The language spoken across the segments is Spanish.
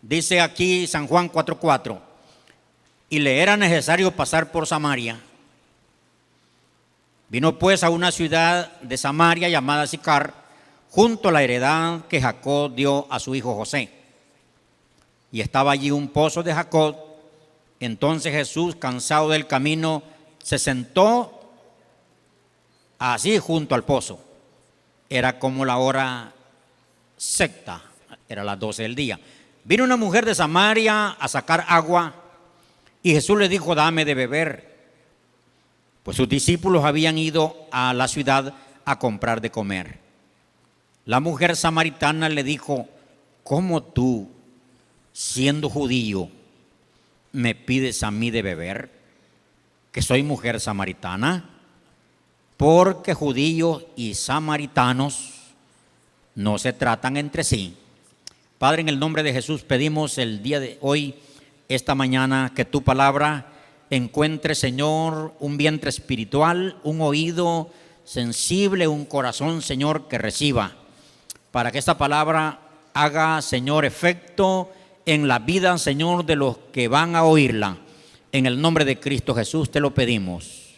Dice aquí San Juan 4:4, y le era necesario pasar por Samaria. Vino pues a una ciudad de Samaria llamada Sicar, junto a la heredad que Jacob dio a su hijo José. Y estaba allí un pozo de Jacob. Entonces Jesús, cansado del camino, se sentó así junto al pozo. Era como la hora sexta, era las 12 del día. Vino una mujer de Samaria a sacar agua y Jesús le dijo: dame de beber. Pues sus discípulos habían ido a la ciudad a comprar de comer. La mujer samaritana le dijo: ¿cómo tú, siendo judío, me pides a mí de beber, que soy mujer samaritana? Porque judíos y samaritanos no se tratan entre sí. Padre, en el nombre de Jesús pedimos el día de hoy, esta mañana, que tu palabra encuentre, Señor, un vientre espiritual, un oído sensible, un corazón, Señor, que reciba, para que esta palabra haga, Señor, efecto en la vida, Señor, de los que van a oírla. En el nombre de Cristo Jesús te lo pedimos.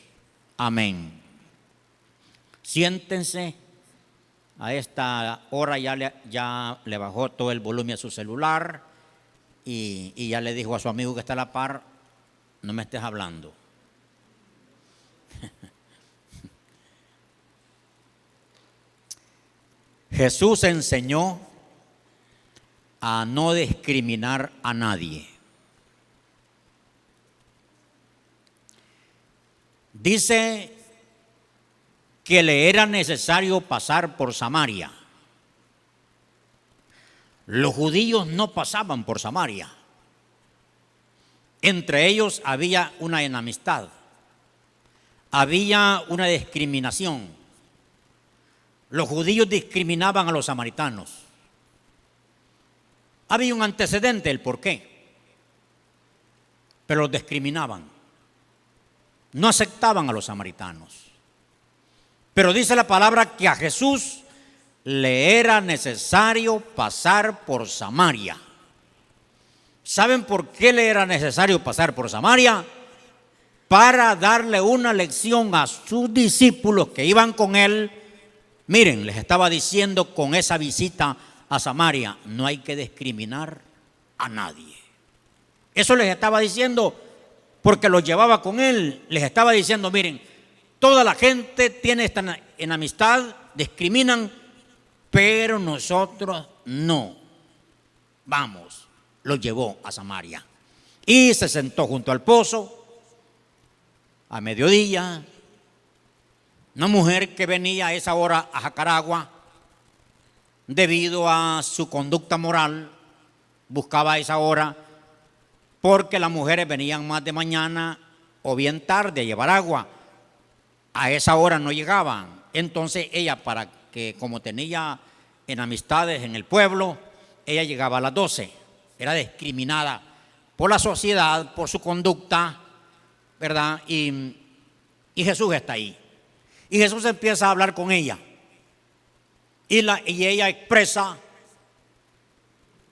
Amén. Siéntense. A esta hora ya le bajó todo el volumen a su celular y ya le dijo a su amigo que está a la par: no me estés hablando. Jesús enseñó a no discriminar a nadie. Dice que le era necesario pasar por Samaria. Los judíos no pasaban por Samaria. Entre ellos había una enemistad, había una discriminación. Los judíos discriminaban a los samaritanos. Había un antecedente del por qué, pero los discriminaban. No aceptaban a los samaritanos. Pero dice la palabra que a Jesús le era necesario pasar por Samaria. ¿Saben por qué le era necesario pasar por Samaria? Para darle una lección a sus discípulos que iban con él. Miren, les estaba diciendo con esa visita a Samaria: no hay que discriminar a nadie. Eso les estaba diciendo porque los llevaba con él. Les estaba diciendo: miren, toda la gente tiene esta enemistad, discriminan, pero nosotros no. Vamos, los llevó a Samaria. Y se sentó junto al pozo a mediodía. Una mujer que venía a esa hora a sacar agua, debido a su conducta moral, buscaba a esa hora, porque las mujeres venían más de mañana o bien tarde a llevar agua. A esa hora no llegaban. Entonces ella, para que, como tenía enemistades en el pueblo, ella llegaba a las 12. Era discriminada por la sociedad, por su conducta, ¿verdad? Y Jesús está ahí. Y Jesús empieza a hablar con ella. Y ella expresa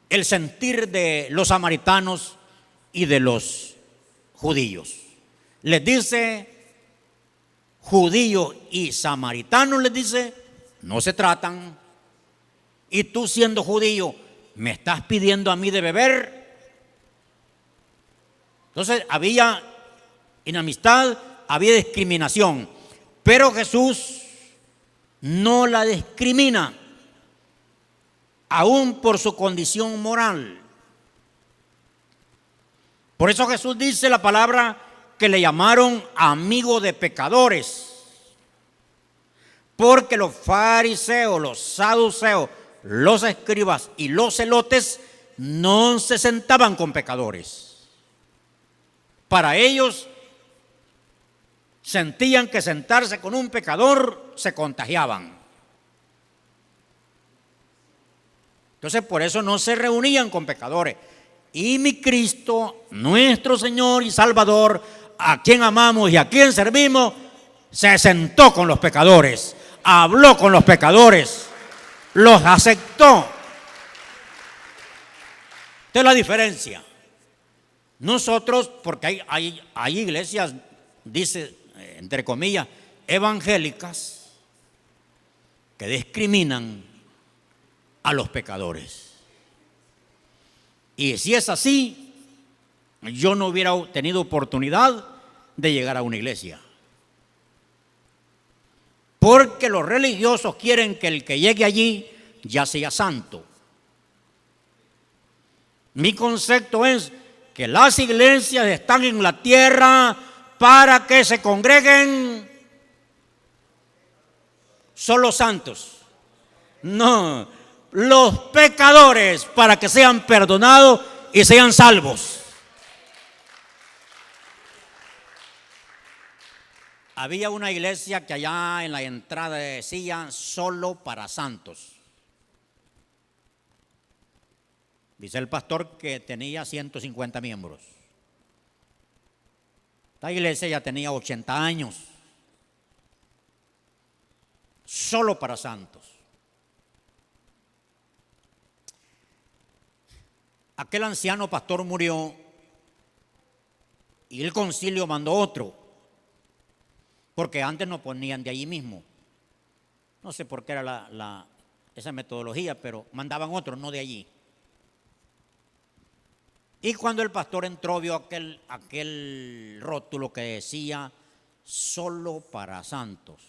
el sentir de los samaritanos y de los judíos. Les dice: judíos y samaritanos, les dice, no se tratan. Y tú, siendo judío, me estás pidiendo a mí de beber. Entonces había enemistad, había discriminación, pero Jesús no la discrimina, aún por su condición moral. Por eso Jesús dice la palabra que le llamaron amigo de pecadores, porque los fariseos, los saduceos, los escribas y los celotes no se sentaban con pecadores. Para ellos sentían que sentarse con un pecador se contagiaban. Entonces por eso no se reunían con pecadores. Y mi Cristo, nuestro Señor y Salvador, a quien amamos y a quien servimos, se sentó con los pecadores, habló con los pecadores, los aceptó. Esta es la diferencia. Nosotros, porque hay iglesias, dice, entre comillas, evangélicas, que discriminan a los pecadores. Y si es así, yo no hubiera tenido oportunidad de llegar a una iglesia. Porque los religiosos quieren que el que llegue allí ya sea santo. Mi concepto es que las iglesias están en la tierra para que se congreguen solo santos. No, los pecadores para que sean perdonados y sean salvos. Había una iglesia que allá en la entrada decía solo para santos. Dice el pastor que tenía 150 miembros. Esta iglesia ya tenía 80 años. Solo para santos. Aquel anciano pastor murió y el concilio mandó otro. Porque antes no ponían de allí mismo. No sé por qué era esa metodología, pero mandaban otro, no de allí. Y cuando el pastor entró, vio aquel rótulo que decía solo para santos.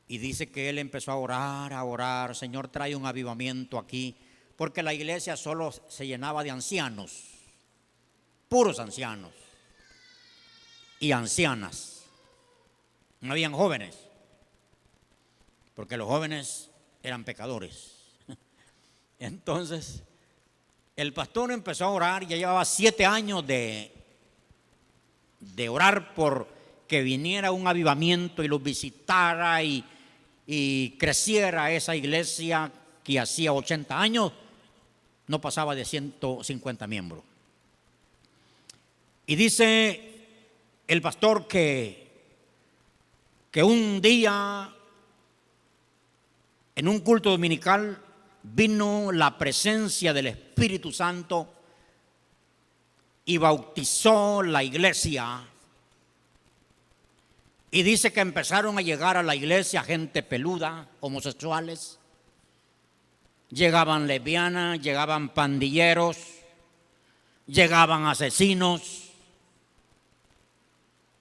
Y dice que él empezó a orar, Señor, trae un avivamiento aquí, porque la iglesia solo se llenaba de ancianos, puros ancianos y ancianas. No habían jóvenes, porque los jóvenes eran pecadores. Entonces, el pastor empezó a orar, ya llevaba 7 años de orar por que viniera un avivamiento y los visitara y creciera esa iglesia que hacía 80 años, no pasaba de 150 miembros. Y dice el pastor que un día en un culto dominical vino la presencia del Espíritu Santo y bautizó la iglesia. Y dice que empezaron a llegar a la iglesia gente peluda, homosexuales. Llegaban lesbianas, llegaban pandilleros, llegaban asesinos.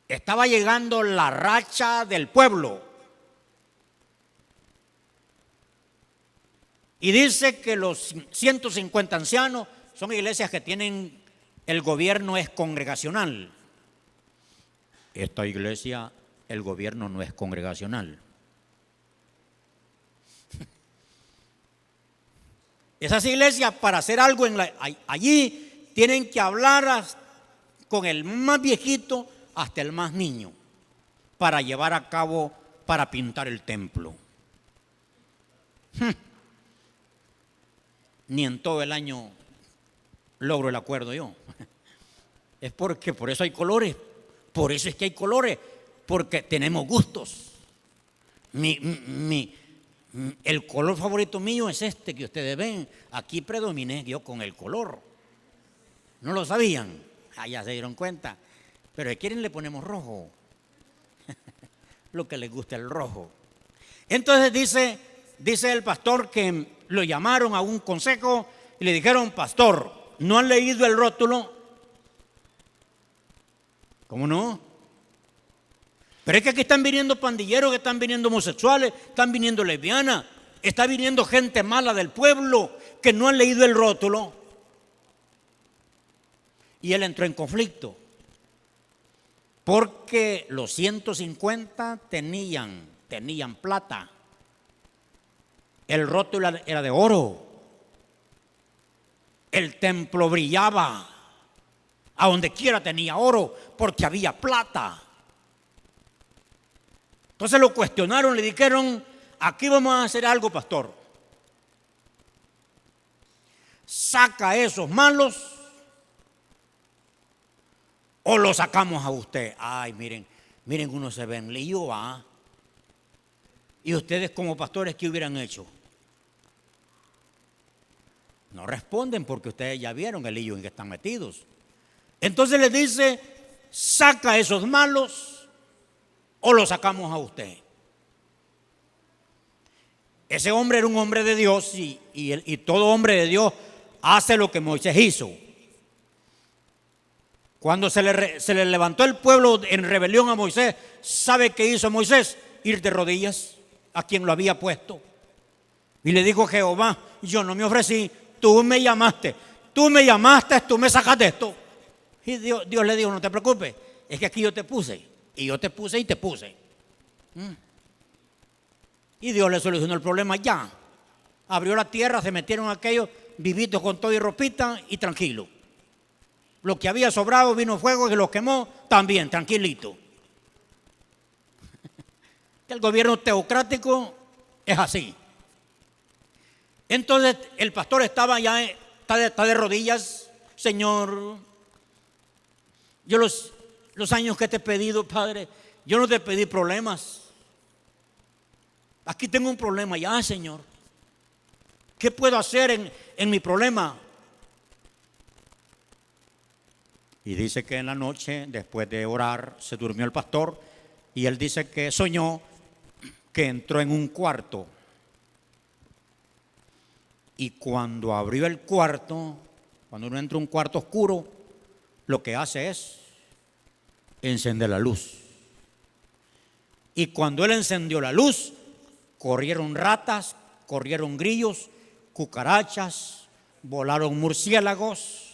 Estaba llegando la racha del pueblo. Y dice que los 150 ancianos son iglesias que tienen, el gobierno es congregacional. Esta iglesia, el gobierno no es congregacional. Esas iglesias para hacer algo allí tienen que hablar con el más viejito hasta el más niño para llevar a cabo, para pintar el templo. Ni en todo el año logro el acuerdo yo. Es porque por eso hay colores. Por eso es que hay colores. Porque tenemos gustos. El color favorito mío es este que ustedes ven. Aquí predominé yo con el color. ¿No lo sabían? Ya se dieron cuenta. Pero si quieren le ponemos rojo. Lo que les gusta el rojo. Entonces dice el pastor que lo llamaron a un consejo y le dijeron: pastor, ¿no han leído el rótulo? ¿Cómo no? Pero es que aquí están viniendo pandilleros, que están viniendo homosexuales, están viniendo lesbianas, está viniendo gente mala del pueblo que no han leído el rótulo. Y él entró en conflicto porque los 150 tenían plata. El rótulo era de oro. El templo brillaba. A donde quiera tenía oro porque había plata. Entonces lo cuestionaron, le dijeron: aquí vamos a hacer algo, pastor. Saca a esos malos o lo sacamos a usted. Ay, miren, uno se ve en lío, ¿ah? Y ustedes como pastores, ¿qué hubieran hecho? No responden porque ustedes ya vieron el lío en que están metidos. Entonces les dice, saca a esos malos o los sacamos a usted. Ese hombre era un hombre de Dios y todo hombre de Dios hace lo que Moisés hizo. Cuando se le levantó el pueblo en rebelión a Moisés, ¿sabe qué hizo Moisés? Ir de rodillas a quien lo había puesto. Y le dijo Jehová, yo no me ofrecí, tú me llamaste, tú me sacaste esto. Y Dios le dijo, no te preocupes, es que aquí yo te puse, y yo te puse y te puse. Y Dios le solucionó el problema ya. Abrió la tierra, se metieron aquellos vivitos con todo y ropita y tranquilo. Lo que había sobrado vino fuego y los quemó también, tranquilito. El gobierno teocrático es así. Entonces el pastor está de rodillas. Señor, yo los años que te he pedido, Padre, yo no te pedí problemas. Aquí tengo un problema ya, Señor. ¿Qué puedo hacer en mi problema? Y dice que en la noche, después de orar, se durmió el pastor y él dice que soñó que entró en un cuarto. Y cuando abrió el cuarto, cuando uno entra a un cuarto oscuro, lo que hace es encender la luz. Y cuando él encendió la luz, corrieron ratas, corrieron grillos, cucarachas, volaron murciélagos.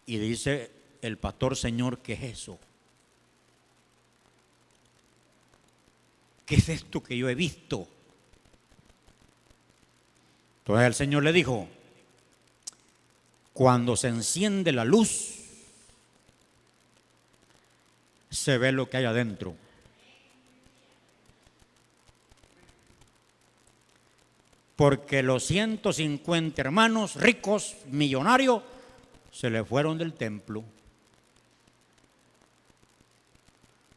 Y dice el pastor, Señor, ¿qué es eso? ¿Qué es esto que yo he visto? Entonces el Señor le dijo, cuando se enciende la luz, se ve lo que hay adentro. Porque los 150 hermanos ricos, millonarios, se le fueron del templo.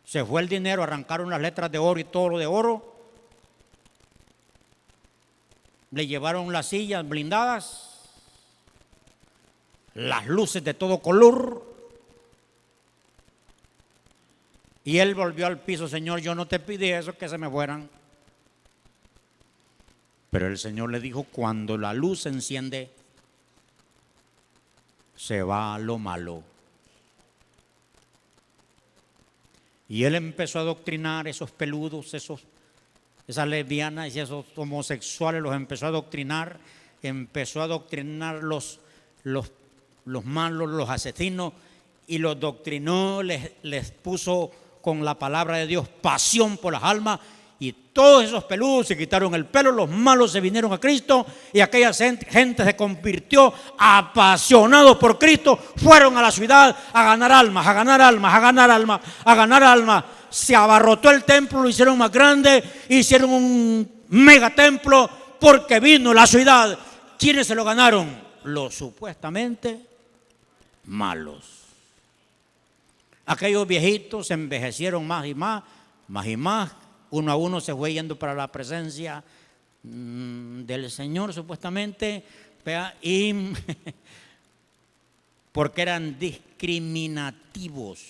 Se fue el dinero, arrancaron las letras de oro y todo lo de oro. Le llevaron las sillas blindadas, las luces de todo color. Y él volvió al piso, Señor, yo no te pedí eso, que se me fueran. Pero el Señor le dijo, cuando la luz se enciende, se va lo malo. Y él empezó a adoctrinar esos peludos, esas lesbianas y esos homosexuales, los empezó a adoctrinar. Empezó a adoctrinar los malos, los asesinos, y los doctrinó, les puso con la palabra de Dios pasión por las almas. Y todos esos peludos se quitaron el pelo, los malos se vinieron a Cristo y aquella gente se convirtió apasionados por Cristo. Fueron a la ciudad a ganar almas, a ganar almas, a ganar almas, a ganar almas. Se abarrotó el templo, lo hicieron más grande, hicieron un megatemplo porque vino la ciudad. ¿Quiénes se lo ganaron? Los supuestamente malos. Aquellos viejitos se envejecieron más y más, más y más. Uno a uno se fue yendo para la presencia del Señor supuestamente, y porque eran discriminativos.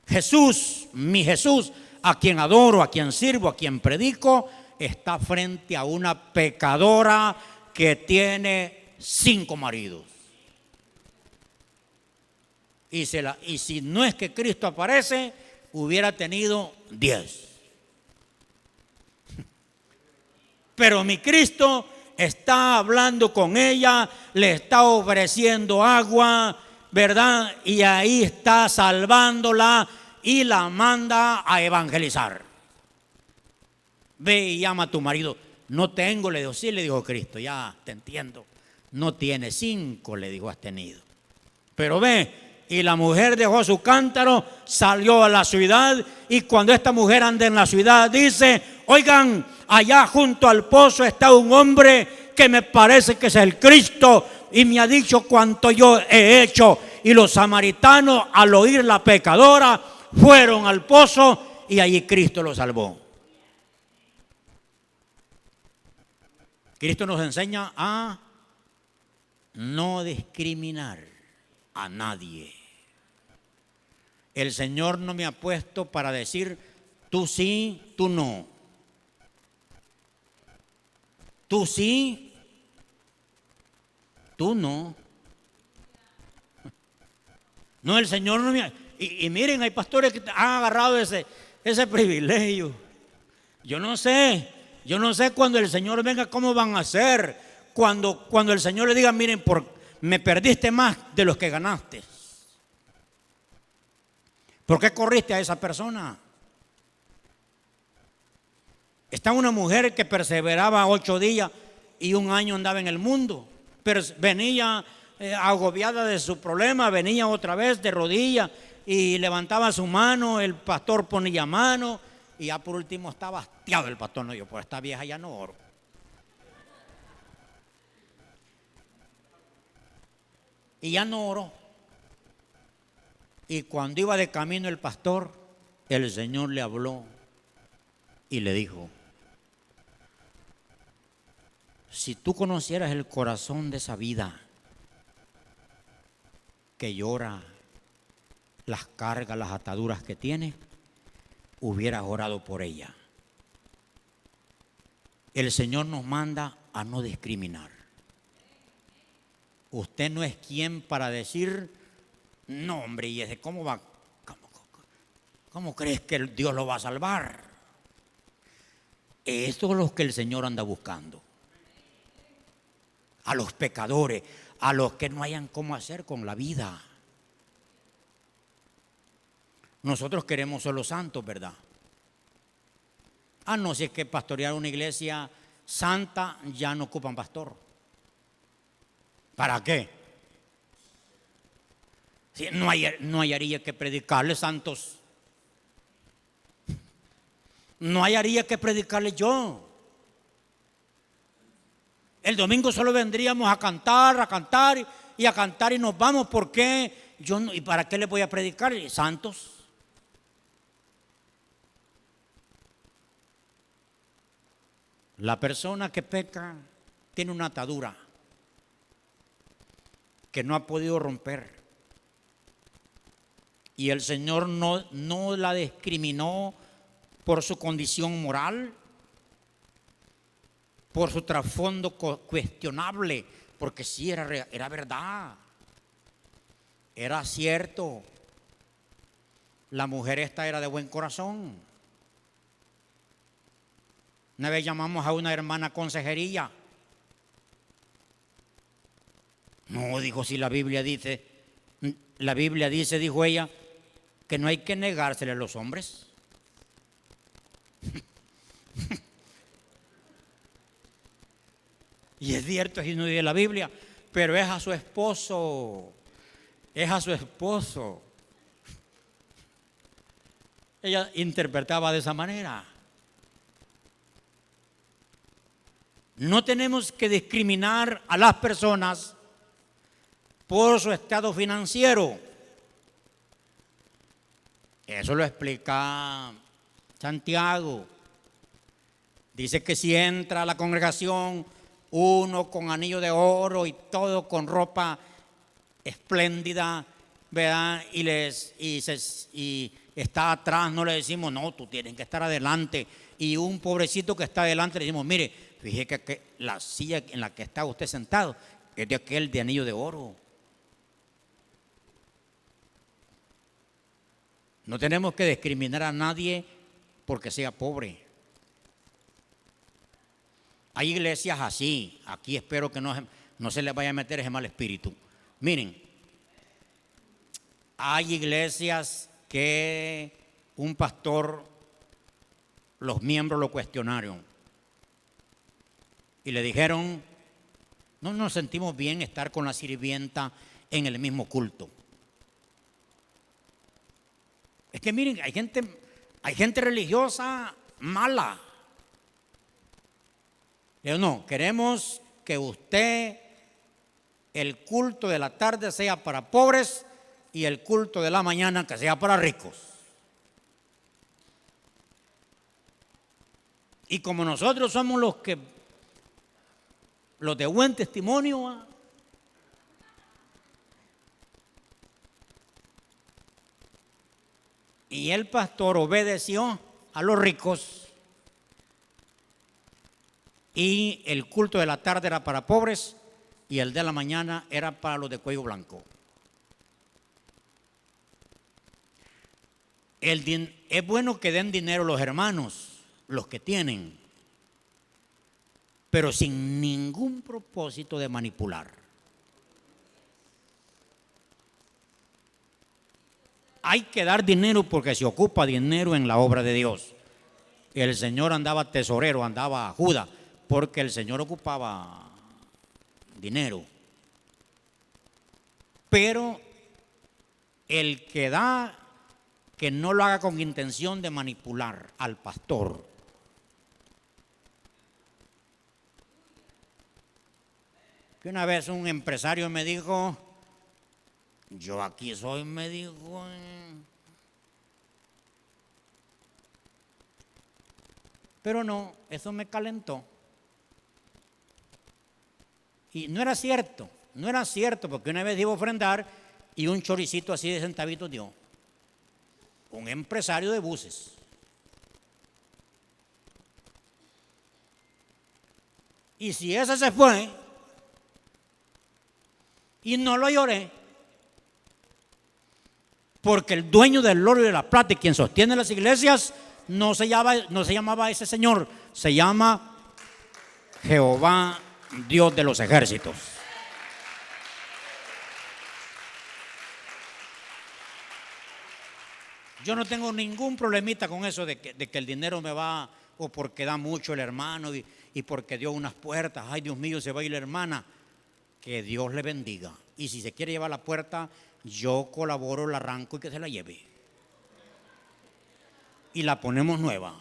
Jesús, mi Jesús, a quien adoro, a quien sirvo, a quien predico, está frente a una pecadora que tiene 5 maridos. Y si no es que Cristo aparece, hubiera tenido 10. Pero mi Cristo está hablando con ella, le está ofreciendo agua, ¿verdad? Y ahí está salvándola y la manda a evangelizar. Ve y llama a tu marido. No tengo, le dijo, sí, le dijo Cristo, ya te entiendo. No tiene 5, le dijo, has tenido. Pero ve. Y la mujer dejó su cántaro, salió a la ciudad, y cuando esta mujer anda en la ciudad dice, oigan, allá junto al pozo está un hombre que me parece que es el Cristo y me ha dicho cuanto yo he hecho. Y los samaritanos, al oír la pecadora, fueron al pozo y allí Cristo lo salvó. Cristo nos enseña a no discriminar a nadie. El Señor no me ha puesto para decir tú sí, tú no. Tú sí, tú no. No, el Señor no me ha... Y miren, hay pastores que han agarrado ese privilegio. Yo no sé cuando el Señor venga cómo van a hacer. Cuando el Señor le diga, miren, me perdiste más de los que ganaste. ¿Por qué corriste a esa persona? Está una mujer que perseveraba 8 días y 1 año andaba en el mundo. Pero venía agobiada de su problema, venía otra vez de rodillas y levantaba su mano, el pastor ponía mano y ya por último estaba hastiado el pastor. No, yo por esta vieja ya no oro. Y ya no oró. Y cuando iba de camino el pastor, el Señor le habló y le dijo: si tú conocieras el corazón de esa vida que llora, las cargas, las ataduras que tiene, hubieras orado por ella. El Señor nos manda a no discriminar. Usted no es quien para decir, no hombre, ¿y ese cómo va? ¿Cómo crees que Dios lo va a salvar? Eso es lo que el Señor anda buscando. A los pecadores, a los que no hayan cómo hacer con la vida. Nosotros queremos ser los santos, ¿verdad? No, si es que pastorear una iglesia santa ya no ocupan pastor. ¿Para qué? Si no hallaría que predicarle, santos. No hallaría que predicarle yo. El domingo solo vendríamos a cantar y nos vamos. ¿Por qué? ¿Y para qué les voy a predicar? Santos. La persona que peca tiene una atadura que no ha podido romper. Y el Señor no la discriminó por su condición moral, por su trasfondo cuestionable, porque sí era verdad, era cierto. La mujer esta era de buen corazón. Una vez llamamos a una hermana consejería. No, dijo, si la Biblia dice, dijo ella, que no hay que negársele a los hombres. Y es cierto, así no dice la Biblia, pero es a su esposo. Ella interpretaba de esa manera. No tenemos que discriminar a las personas por su estado financiero. Eso lo explica Santiago. Dice que si entra a la congregación uno con anillo de oro y todo con ropa espléndida, ¿verdad? Y está atrás, no le decimos, no, tú tienes que estar adelante. Y un pobrecito que está adelante le decimos, mire, fíjese que la silla en la que está usted sentado es de aquel de anillo de oro. No tenemos que discriminar a nadie porque sea pobre. Hay iglesias así. Aquí espero que no se les vaya a meter ese mal espíritu. Miren, hay iglesias que un pastor, los miembros lo cuestionaron y le dijeron, no nos sentimos bien estar con la sirvienta en el mismo culto. Es que miren, hay gente religiosa mala. Pero no, queremos que usted, el culto de la tarde sea para pobres y el culto de la mañana que sea para ricos. Y como nosotros somos los de buen testimonio, y el pastor obedeció a los ricos, y el culto de la tarde era para pobres y el de la mañana era para los de cuello blanco. Es bueno que den dinero los hermanos, los que tienen, pero sin ningún propósito de manipular. Hay que dar dinero porque se ocupa dinero en la obra de Dios. El Señor andaba tesorero, andaba Judas, porque el Señor ocupaba dinero. Pero el que da, que no lo haga con intención de manipular al pastor. Que una vez un empresario me dijo, yo aquí soy, me dijo, pero no, eso me calentó. Y no era cierto, porque una vez iba a ofrendar y un choricito así de centavitos dio. Un empresario de buses. Y si ese se fue y no lo lloré, porque el dueño del oro y de la plata y quien sostiene las iglesias no se llamaba ese señor, se llama Jehová, Dios de los ejércitos. Yo no tengo ningún problemita con eso de que el dinero me va, o porque da mucho el hermano y porque dio unas puertas. Ay, Dios mío, se va a ir la hermana. Que Dios le bendiga. Y si se quiere llevar la puerta, yo colaboro, la arranco y que se la lleve. Y la ponemos nueva.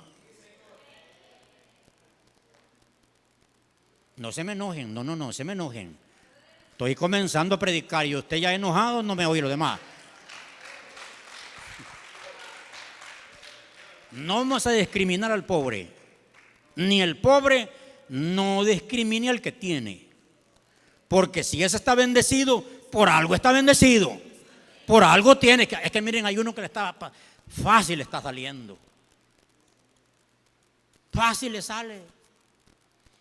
No se me enojen, no se me enojen. Estoy comenzando a predicar y usted ya enojado no me oye lo demás. No vamos a discriminar al pobre, ni el pobre no discrimine al que tiene, porque si ese está bendecido, por algo está bendecido, por algo tiene. Es que miren, hay uno que le está fácil, le está saliendo, fácil le sale.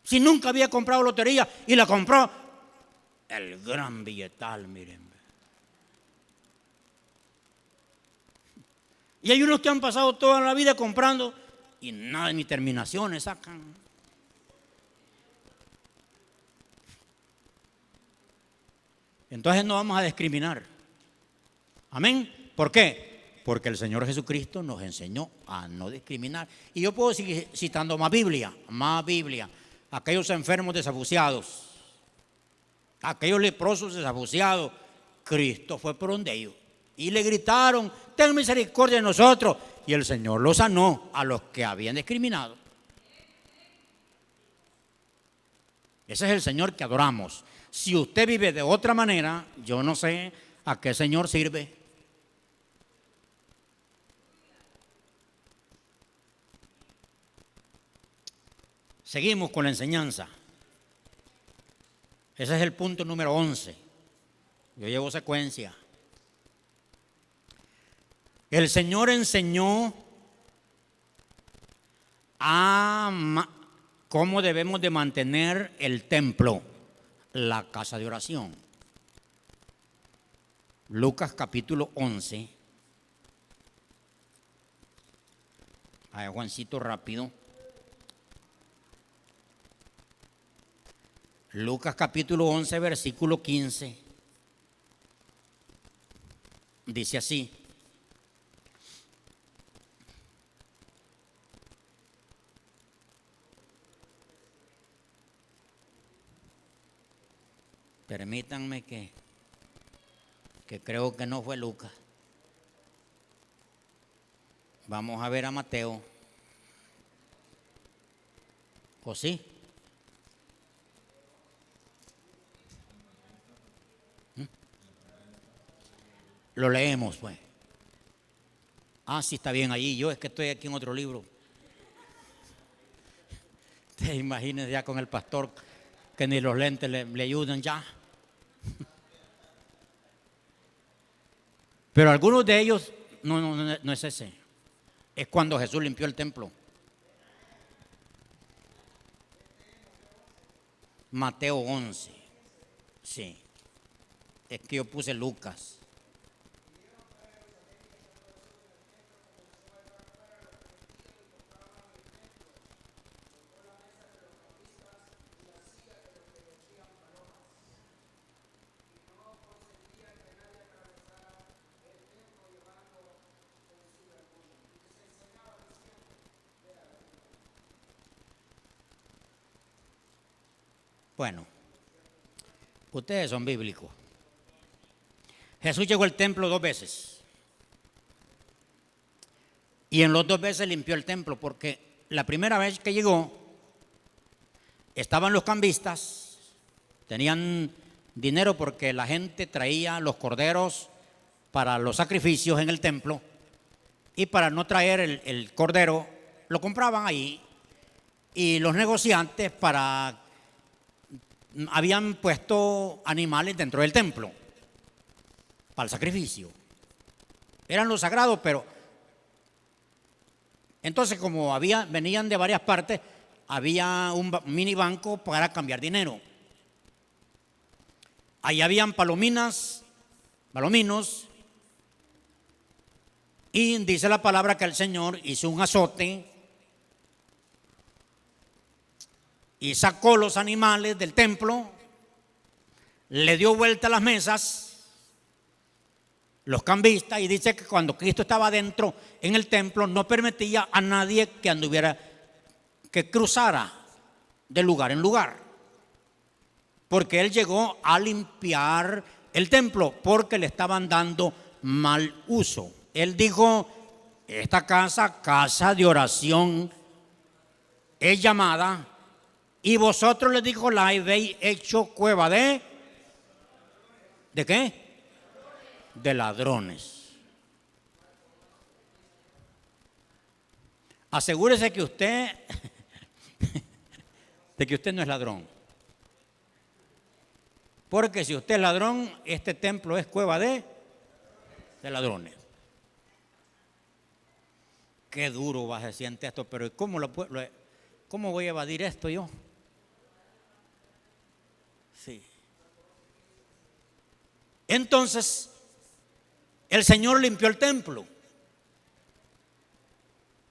Si nunca había comprado lotería y la compró, el gran billetal, miren. Y hay unos que han pasado toda la vida comprando y nada, ni terminaciones sacan. Entonces no vamos a discriminar. Amén. ¿Por qué? Porque el Señor Jesucristo nos enseñó a no discriminar. Y yo puedo seguir citando más Biblia. Aquellos enfermos desahuciados, aquellos leprosos desahuciados, Cristo fue por donde ellos. Y le gritaron, ten misericordia de nosotros. Y el Señor los sanó a los que habían discriminado. Ese es el Señor que adoramos. Si usted vive de otra manera, yo no sé a qué Señor sirve. Seguimos con la enseñanza. Ese es el punto número 11. Yo llevo secuencia. El Señor enseñó a cómo debemos de mantener el templo, la casa de oración. Lucas capítulo 11. Ay, Juancito, rápido. Lucas capítulo 11, versículo 15. Dice así. Permítanme que creo que no fue Lucas. Vamos a ver a Mateo. ¿O sí? Lo leemos, pues. Ah, sí, está bien allí. Yo es que estoy aquí en otro libro. Imagínense ya con el pastor que ni los lentes le ayudan ya. Pero algunos de ellos no es ese. Es cuando Jesús limpió el templo. Mateo 11. Sí. Es que yo puse Lucas. Bueno, ustedes son bíblicos. Jesús llegó al templo 2 veces. Y en los 2 veces limpió el templo, porque la primera vez que llegó, estaban los cambistas, tenían dinero porque la gente traía los corderos para los sacrificios en el templo, y para no traer el cordero, lo compraban ahí, y los negociantes habían puesto animales dentro del templo para el sacrificio. Eran los sagrados, pero entonces como venían de varias partes, había un mini banco para cambiar dinero. Ahí habían palominos, y dice la palabra que el Señor hizo un azote y sacó los animales del templo, le dio vuelta a las mesas, los cambistas, y dice que cuando Cristo estaba dentro en el templo no permitía a nadie que cruzara de lugar en lugar, porque Él llegó a limpiar el templo porque le estaban dando mal uso. Él dijo: esta casa de oración es llamada, y vosotros, les dijo, la habéis hecho cueva ¿de qué? De ladrones. Asegúrese que usted no es ladrón, porque si usted es ladrón, este templo es cueva de ladrones. Qué duro se siente esto, pero ¿cómo voy a evadir esto yo? Sí. Entonces, el Señor limpió el templo,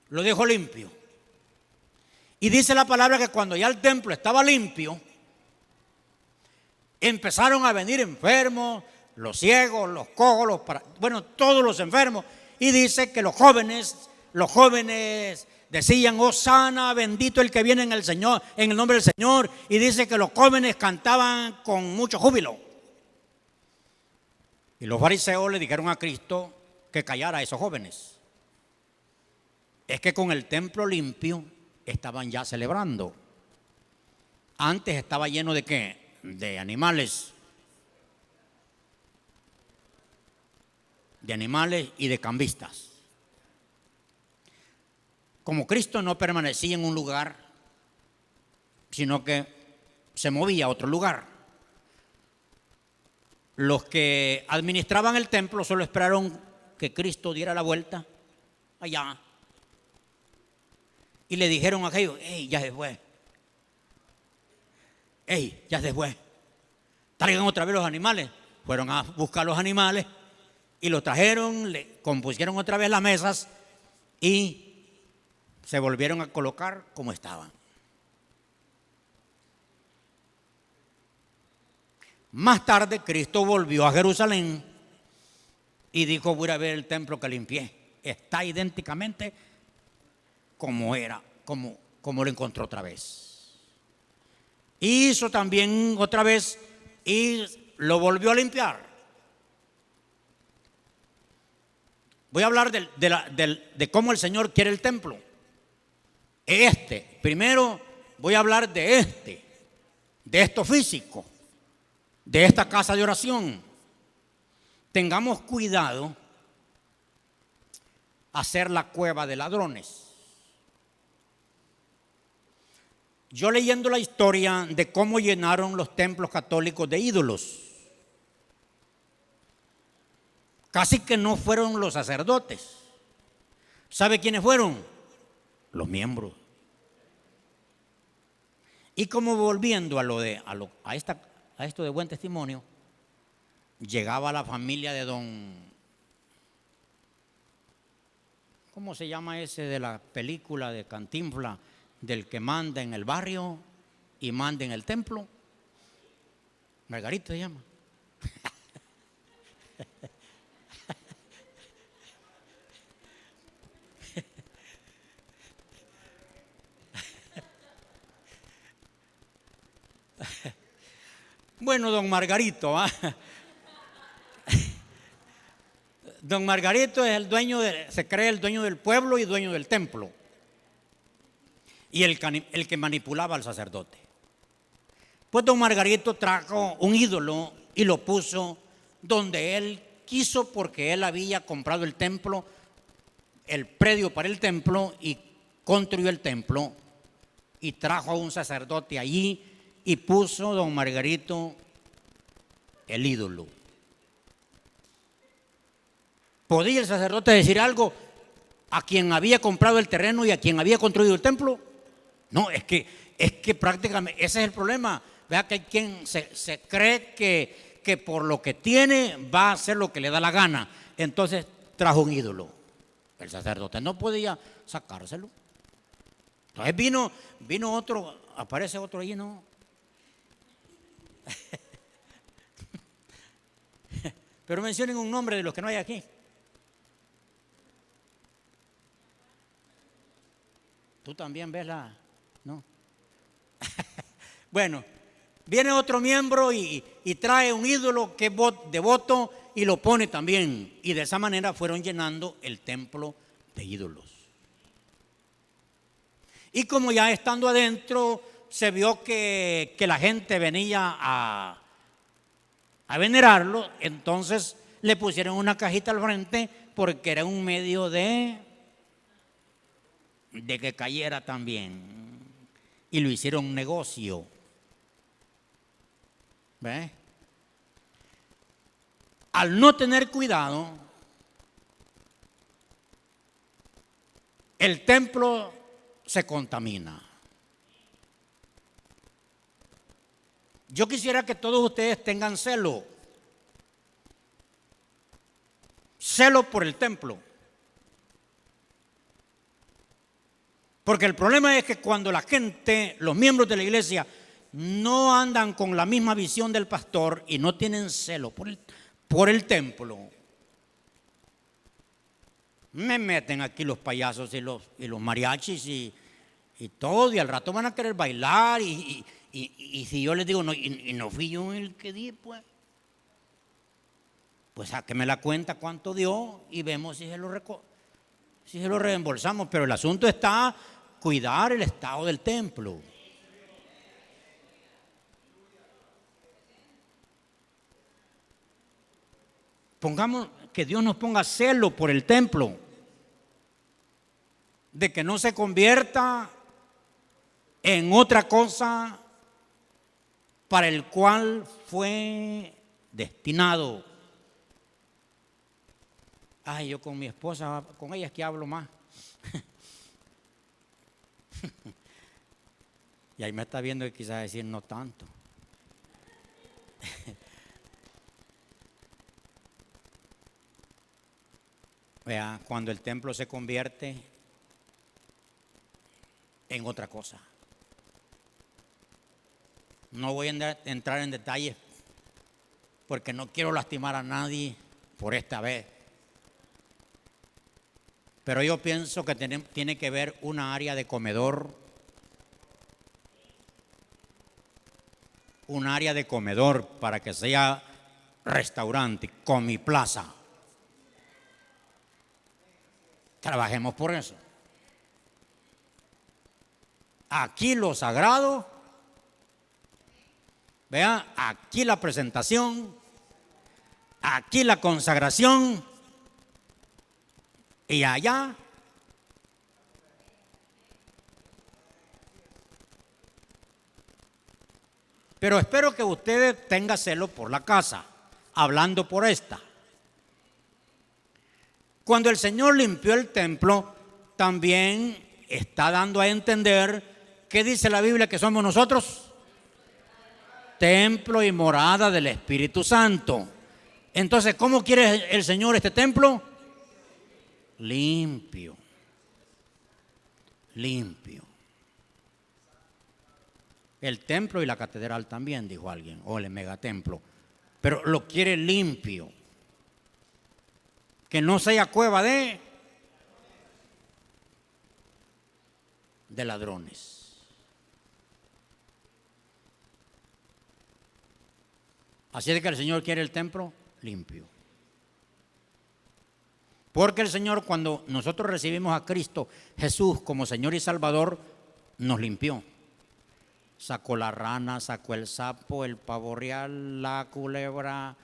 lo dejó limpio. Y dice la palabra que cuando ya el templo estaba limpio, empezaron a venir enfermos, los ciegos, los cojos, todos los enfermos. Y dice que los jóvenes decían: Hosana, bendito el que viene en el nombre del Señor. Y dice que los jóvenes cantaban con mucho júbilo. Y los fariseos le dijeron a Cristo que callara a esos jóvenes. Es que con el templo limpio estaban ya celebrando. Antes estaba lleno ¿de qué? De animales. De animales y de cambistas. Como Cristo no permanecía en un lugar, sino que se movía a otro lugar, los que administraban el templo solo esperaron que Cristo diera la vuelta allá, y le dijeron a aquellos: ya se fue, ya se fue, traigan otra vez los animales. Fueron a buscar los animales y los trajeron, le compusieron otra vez las mesas y se volvieron a colocar como estaban. Más tarde Cristo volvió a Jerusalén y dijo: voy a ver el templo que limpié. Está idénticamente como era, como lo encontró otra vez. Hizo también otra vez y lo volvió a limpiar. Voy a hablar de cómo el Señor quiere el templo. Primero voy a hablar de esto físico, de esta casa de oración. Tengamos cuidado hacer la cueva de ladrones. yo leyendo la historia de cómo llenaron los templos católicos de ídolos, casi que no fueron los sacerdotes. ¿Sabe quiénes fueron? Los miembros. Y como volviendo a esto de buen testimonio, llegaba la familia de ¿cómo se llama ese de la película de Cantinflas? Del que manda en el barrio y manda en el templo. Margarito se llama. Bueno, don Margarito, don Margarito es el dueño se cree el dueño del pueblo y dueño del templo. Y el que manipulaba al sacerdote. Pues don Margarito trajo un ídolo y lo puso donde él quiso, porque él había comprado el templo, el predio para el templo, y construyó el templo y trajo a un sacerdote allí y puso don Margarito el ídolo. ¿Podía el sacerdote decir algo a quien había comprado el terreno y a quien había construido el templo? No, es que prácticamente ese es el problema. Vea que hay quien se cree que por lo que tiene va a hacer lo que le da la gana. Entonces trajo un ídolo. El sacerdote no podía sacárselo. Entonces vino otro, aparece otro allí, ¿no? Pero mencionen un nombre de los que no hay aquí. Tú también ves ¿no? Bueno, viene otro miembro y trae un ídolo que es devoto y lo pone también. Y de esa manera fueron llenando el templo de ídolos. Y como ya estando adentro se vio que la gente venía a venerarlo, entonces le pusieron una cajita al frente porque era un medio de que cayera también. Y lo hicieron un negocio. ¿Ve? Al no tener cuidado, el templo se contamina. Yo quisiera que todos ustedes tengan celo por el templo. Porque el problema es que cuando la gente, los miembros de la iglesia, no andan con la misma visión del pastor y no tienen celo por el templo, me meten aquí los payasos y los mariachis y todo, y al rato van a querer bailar y si yo les digo, no, y no fui yo el que di, pues sáqueme la cuenta cuánto dio y vemos si se lo reembolsamos. Pero el asunto está cuidar el estado del templo. Pongamos que Dios nos ponga celo por el templo, de que no se convierta en otra cosa para el cual fue destinado. Ay, yo con mi esposa, con ella es que hablo más. Y ahí me está viendo y quizás decir no tanto. Vea, cuando el templo se convierte en otra cosa. No voy a entrar en detalles porque no quiero lastimar a nadie por esta vez. Pero yo pienso que tiene que haber una área de comedor. Un área de comedor para que sea restaurante, comiplaza. Trabajemos por eso. Aquí lo sagrado, vean, aquí la presentación, aquí la consagración y allá Pero espero que usted tenga celo por la casa, hablando por esta. Cuando el Señor limpió el templo, también está dando a entender, ¿qué dice la Biblia que somos nosotros? Templo y morada del Espíritu Santo. Entonces, ¿cómo quiere el Señor este templo? Limpio. Limpio. El templo y la catedral también, dijo alguien, o el megatemplo. Pero lo quiere limpio. Que no sea cueva de ladrones. Así es que el Señor quiere el templo limpio. Porque el Señor, cuando nosotros recibimos a Cristo Jesús como Señor y Salvador, nos limpió. Sacó la rana, sacó el sapo, el pavo real, la culebra,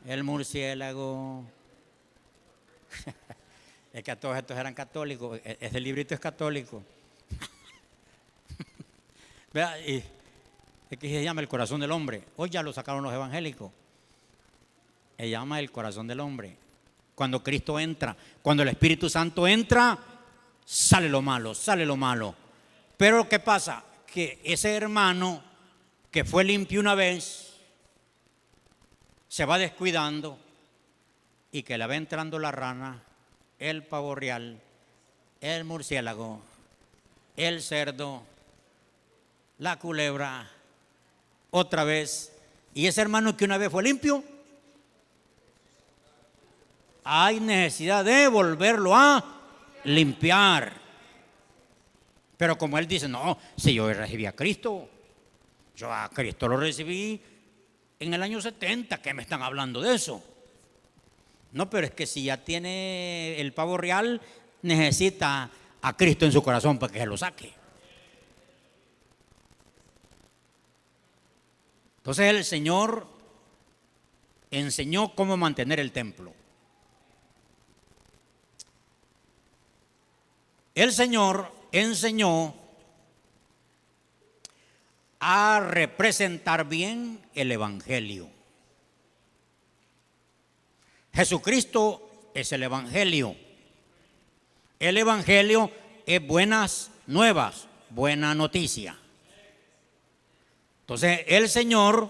el murciélago. Es que a todos estos eran católicos. Ese librito es católico. Vea, y es que se llama El corazón del hombre. Hoy ya lo sacaron los evangélicos. Se llama El corazón del hombre. Cuando Cristo entra, cuando el Espíritu Santo entra, sale lo malo, sale lo malo. Pero ¿qué pasa? Que ese hermano que fue limpio una vez se va descuidando y que le va entrando la rana, el pavo real, el murciélago, el cerdo, la culebra, otra vez. Y ese hermano que una vez fue limpio, hay necesidad de volverlo a limpiar. Pero como él dice, no, si yo recibí a Cristo, yo a Cristo lo recibí en el año 70, ¿qué me están hablando de eso? No, pero es que si ya tiene el pavo real, necesita a Cristo en su corazón para que se lo saque. Entonces el Señor enseñó cómo mantener el templo. El Señor enseñó a representar bien el Evangelio. Jesucristo es el Evangelio. El Evangelio es buenas nuevas, buena noticia. Entonces el Señor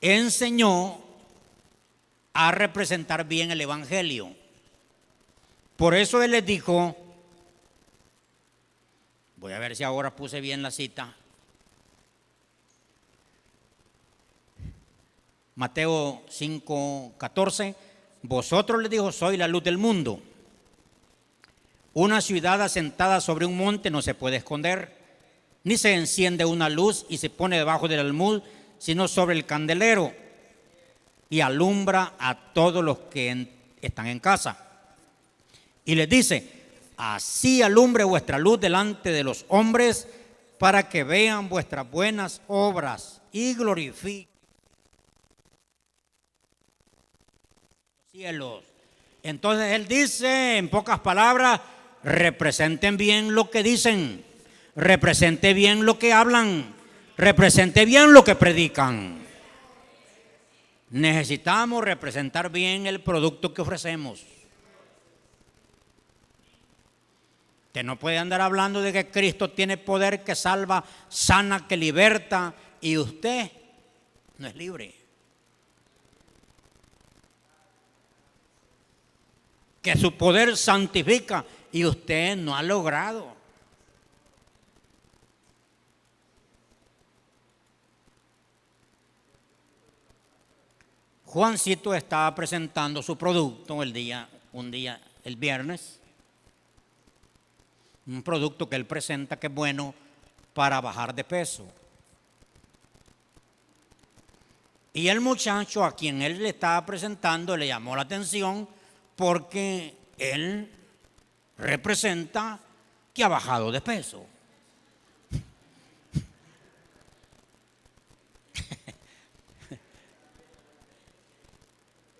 enseñó a representar bien el Evangelio. Por eso Él les dijo, voy a ver si ahora puse bien la cita. Mateo 5:14. Vosotros, les dijo, soy la luz del mundo. Una ciudad asentada sobre un monte no se puede esconder, ni se enciende una luz y se pone debajo del almud, sino sobre el candelero, y alumbra a todos los que están en casa. Y les dice, así alumbre vuestra luz delante de los hombres, para que vean vuestras buenas obras y glorifiquen los cielos. Entonces Él dice, en pocas palabras, representen bien lo que dicen, represente bien lo que hablan, represente bien lo que predican. Necesitamos representar bien el producto que ofrecemos. Usted no puede andar hablando de que Cristo tiene poder, que salva, sana, que liberta, y usted no es libre. Que su poder santifica y usted no ha logrado. Juancito estaba presentando su producto un día, el viernes. Un producto que él presenta que es bueno para bajar de peso. Y el muchacho a quien él le estaba presentando le llamó la atención porque él representa que ha bajado de peso.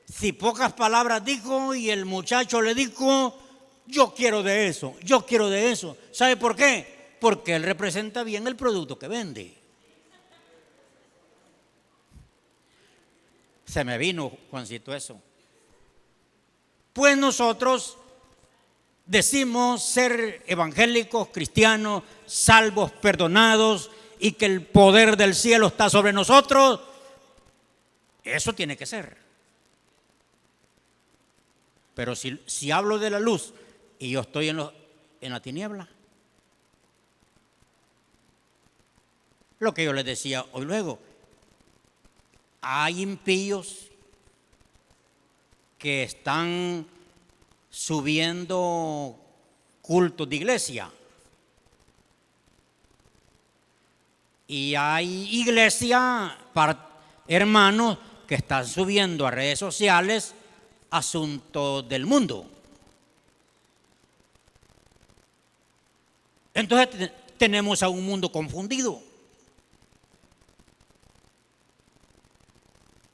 Si pocas palabras dijo, y el muchacho le dijo, yo quiero de eso, yo quiero de eso. ¿Sabe por qué? Porque él representa bien el producto que vende. Se me vino, Juancito, eso. Pues nosotros decimos ser evangélicos, cristianos, salvos, perdonados, y que el poder del cielo está sobre nosotros. Eso tiene que ser. Pero si hablo de la luz y yo estoy en la tiniebla, lo que yo les decía hoy luego, hay impíos que están subiendo cultos de iglesia y hay iglesia, hermanos, que están subiendo a redes sociales asuntos del mundo. Entonces tenemos a un mundo confundido.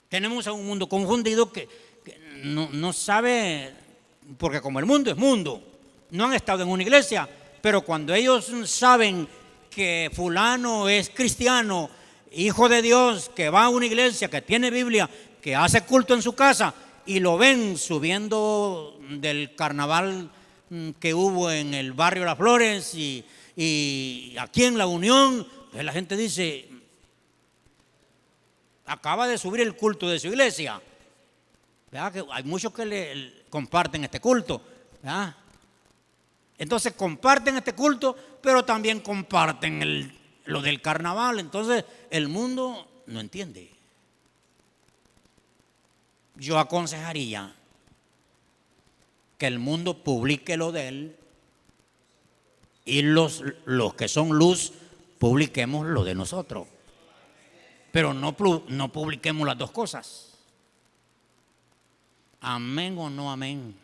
Tenemos a un mundo confundido que no sabe, porque como el mundo es mundo, no han estado en una iglesia, pero cuando ellos saben que fulano es cristiano, hijo de Dios, que va a una iglesia, que tiene Biblia, que hace culto en su casa, y lo ven subiendo del carnaval que hubo en el barrio Las Flores y aquí en La Unión, pues la gente dice, acaba de subir el culto de su iglesia. ¿Verdad? Que hay muchos que le comparten este culto. ¿Verdad? Entonces comparten este culto, pero también comparten lo del carnaval. Entonces el mundo no entiende. Yo aconsejaría que el mundo publique lo de él y los que son luz publiquemos lo de nosotros. Pero no publiquemos las dos cosas. Amén o no amén.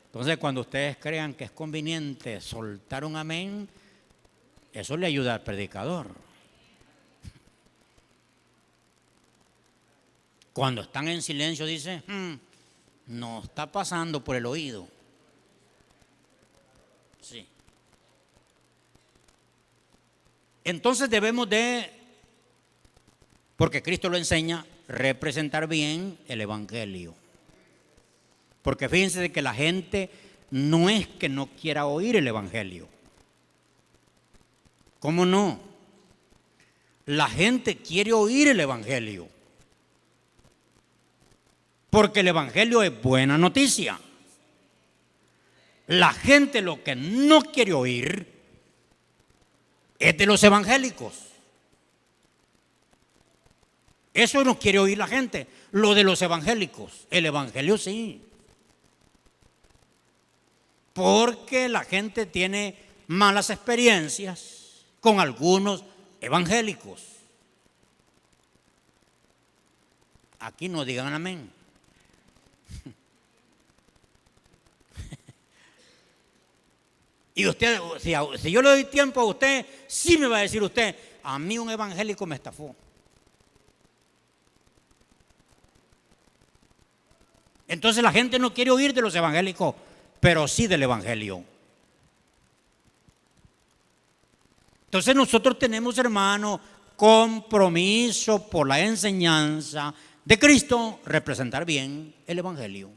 Entonces, cuando ustedes crean que es conveniente soltar un amén, eso le ayuda al predicador. Cuando están en silencio, dice, no está pasando por el oído. Sí. Entonces debemos porque Cristo lo enseña, representar bien el evangelio. Porque fíjense de que la gente no es que no quiera oír el evangelio. ¿Cómo no? La gente quiere oír el evangelio. Porque el evangelio es buena noticia. La gente lo que no quiere oír es de los evangélicos. Eso no quiere oír la gente, lo de los evangélicos. El evangelio sí. Porque la gente tiene malas experiencias con algunos evangélicos. Aquí no digan amén. Y usted, si yo le doy tiempo a usted, sí me va a decir usted, a mí un evangélico me estafó. Entonces la gente no quiere oír de los evangélicos, pero sí del evangelio. Entonces nosotros tenemos, hermano, compromiso por la enseñanza de Cristo, representar bien el evangelio.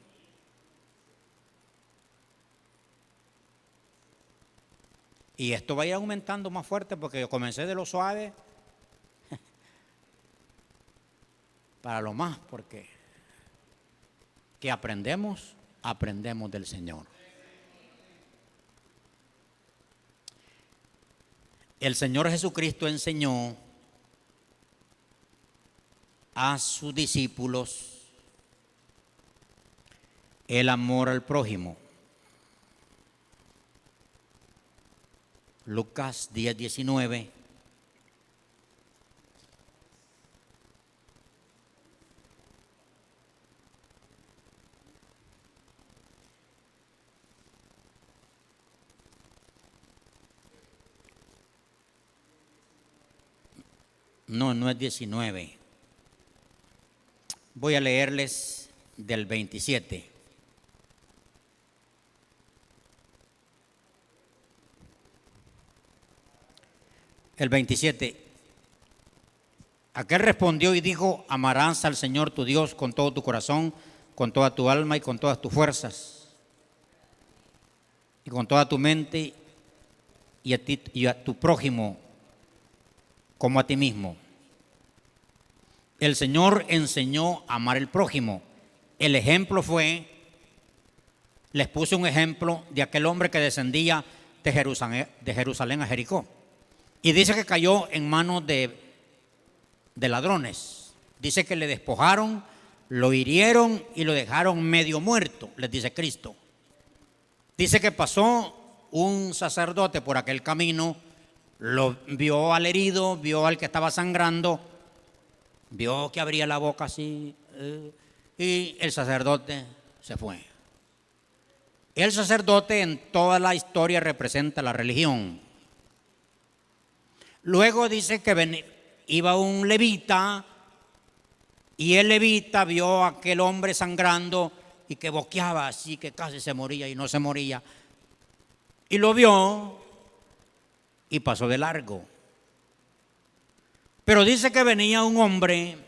Y esto va a ir aumentando más fuerte porque yo comencé de lo suave para lo más, porque que aprendemos del Señor. El Señor Jesucristo enseñó a sus discípulos el amor al prójimo. Lucas 10:19. No es 19. Voy a leerles del 27. El 27. Aquel respondió y dijo: amarás al Señor tu Dios con todo tu corazón, con toda tu alma y con todas tus fuerzas, y con toda tu mente, y a tu prójimo como a ti mismo. El Señor enseñó a amar al prójimo. El ejemplo fue, les puse un ejemplo de aquel hombre que descendía de Jerusalén a Jericó. Y dice que cayó en manos de ladrones. Dice que le despojaron, lo hirieron y lo dejaron medio muerto, les dice Cristo. Dice que pasó un sacerdote por aquel camino, lo vio al herido, vio al que estaba sangrando, vio que abría la boca así, y el sacerdote se fue. El sacerdote en toda la historia representa la religión. Luego dice que iba un levita, y el levita vio a aquel hombre sangrando y que boqueaba así, que casi se moría y no se moría, y lo vio y pasó de largo. Pero dice que venía un hombre,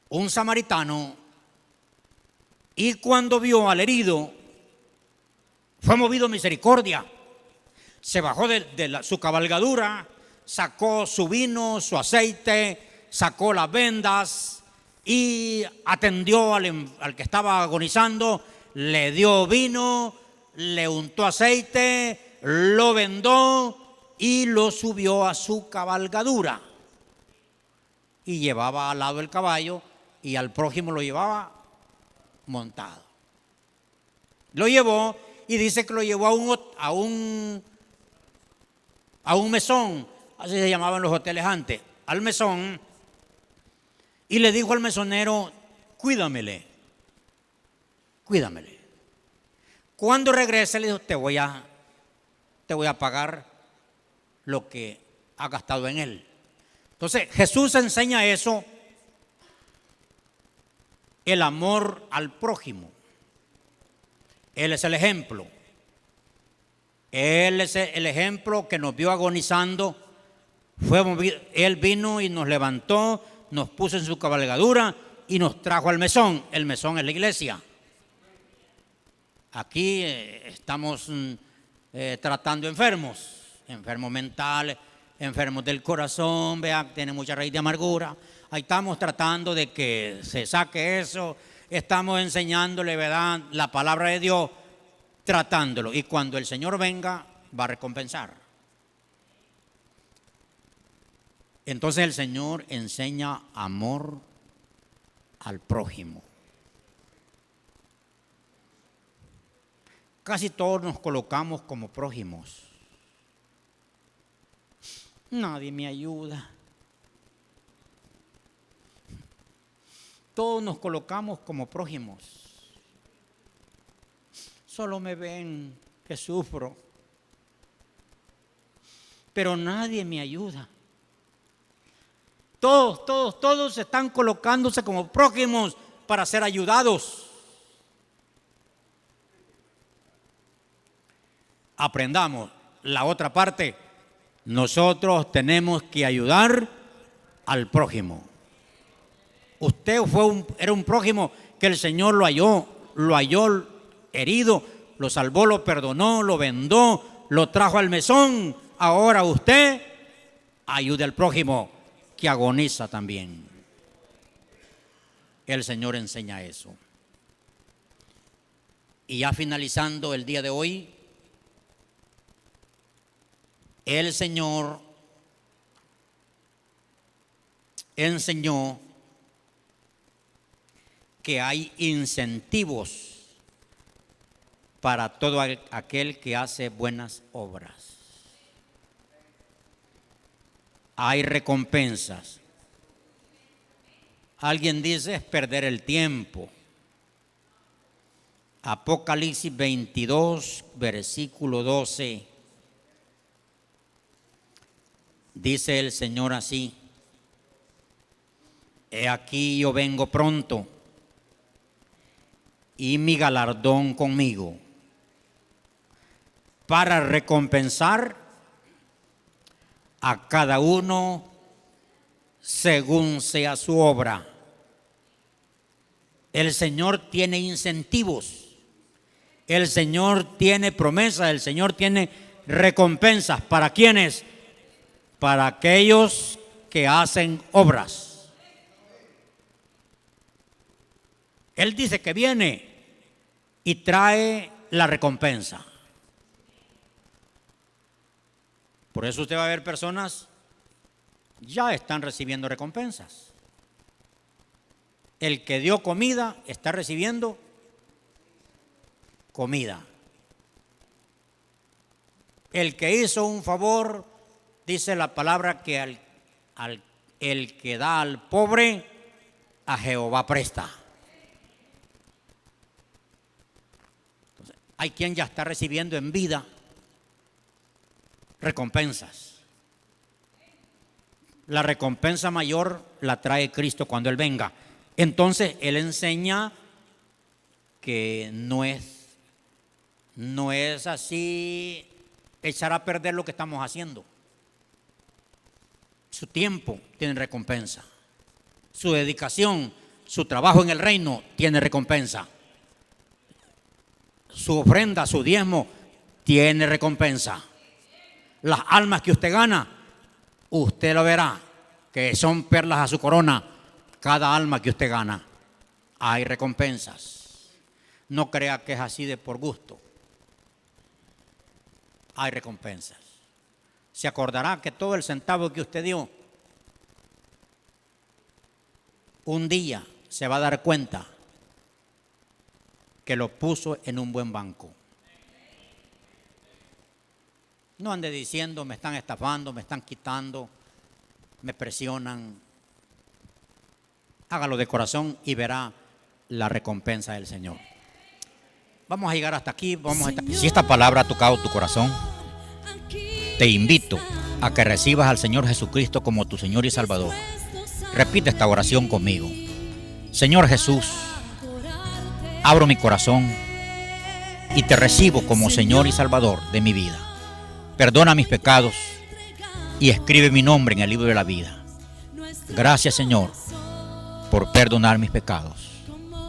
un samaritano, y cuando vio al herido, fue movido a misericordia. Se bajó de su cabalgadura, sacó su vino, su aceite, sacó las vendas y atendió al que estaba agonizando, le dio vino, le untó aceite, lo vendó y lo subió a su cabalgadura. Y llevaba al lado el caballo y al prójimo lo llevaba montado. Lo llevó y dice que lo llevó a un mesón, así se llamaban los hoteles antes, al mesón, y le dijo al mesonero: cuídamele. Cuando regrese le dijo: te voy a pagar lo que ha gastado en él. Entonces Jesús enseña eso, el amor al prójimo. Él es el ejemplo. Él es el ejemplo que nos vio agonizando. Él vino y nos levantó, nos puso en su cabalgadura y nos trajo al mesón. El mesón es la iglesia. Aquí estamos tratando enfermos mentales, enfermos del corazón, vean, tienen mucha raíz de amargura. Ahí estamos tratando de que se saque eso. Estamos enseñándole, ¿verdad?, la palabra de Dios, tratándolo. Y cuando el Señor venga, va a recompensar. Entonces el Señor enseña amor al prójimo. Casi todos nos colocamos como prójimos. Nadie me ayuda. Todos nos colocamos como prójimos. Solo me ven que sufro, pero nadie me ayuda. Todos están colocándose como prójimos para ser ayudados. Aprendamos la otra parte. Nosotros tenemos que ayudar al prójimo. Usted era un prójimo que el Señor lo halló herido, lo salvó, lo perdonó, lo vendó, lo trajo al mesón. Ahora usted ayude al prójimo que agoniza también. El Señor enseña eso. Y ya finalizando el día de hoy, el Señor enseñó que hay incentivos para todo aquel que hace buenas obras. Hay recompensas. Alguien dice es perder el tiempo. Apocalipsis 22, versículo 12. Dice el Señor así: he aquí yo vengo pronto, y mi galardón conmigo, para recompensar a cada uno según sea su obra. El Señor tiene incentivos, el Señor tiene promesas, el Señor tiene recompensas. ¿Para quiénes? Para aquellos que hacen obras. Él dice que viene y trae la recompensa. Por eso usted va a ver personas ya están recibiendo recompensas. El que dio comida está recibiendo comida. El que hizo un favor, dice la palabra que el que da al pobre, a Jehová presta. Entonces, hay quien ya está recibiendo en vida recompensas. La recompensa mayor la trae Cristo cuando Él venga. Entonces Él enseña que no es así echar a perder lo que estamos haciendo. Su tiempo tiene recompensa. Su dedicación, su trabajo en el reino tiene recompensa. Su ofrenda, su diezmo tiene recompensa. Las almas que usted gana, usted lo verá, que son perlas a su corona. Cada alma que usted gana, hay recompensas. No crea que es así de por gusto. Hay recompensas. Se acordará que todo el centavo que usted dio, un día se va a dar cuenta que lo puso en un buen banco. No ande diciendo me están estafando, me están quitando, me presionan. Hágalo de corazón y verá la recompensa del Señor. Vamos a llegar hasta aquí. Si esta palabra ha tocado tu corazón, te invito a que recibas al Señor Jesucristo como tu Señor y Salvador. Repite esta oración conmigo. Señor Jesús, abro mi corazón y te recibo como Señor y Salvador de mi vida. Perdona mis pecados y escribe mi nombre en el libro de la vida. Gracias, Señor, por perdonar mis pecados.